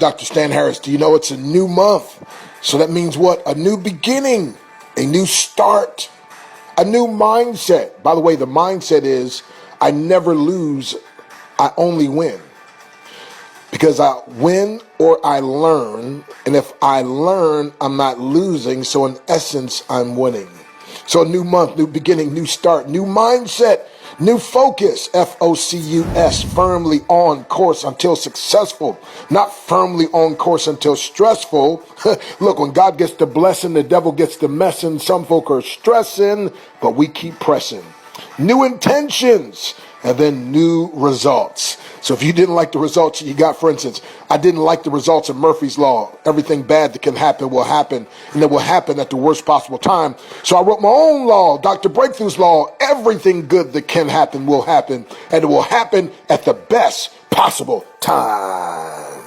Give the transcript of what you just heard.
Dr. Stan Harris, do you know it's a new month? So that means what? A new beginning, a new start, a new mindset. By the way, the mindset is I never lose, I only win. Because I win or I learn, and if I learn, I'm not losing, so in essence, I'm winning. So a new month, new beginning, new start, new mindset, new focus, Focus, firmly on course until successful, not firmly on course until stressful. Look, when God gets the blessing, the devil gets the messing. Some folk are stressing, but we keep pressing. New intentions, and then new results. So if you didn't like the results you got, for instance, I didn't like the results of Murphy's Law. Everything bad that can happen will happen, and it will happen at the worst possible time. So I wrote my own law, Dr. Breakthrough's Law. Everything good that can happen will happen, and it will happen at the best possible time.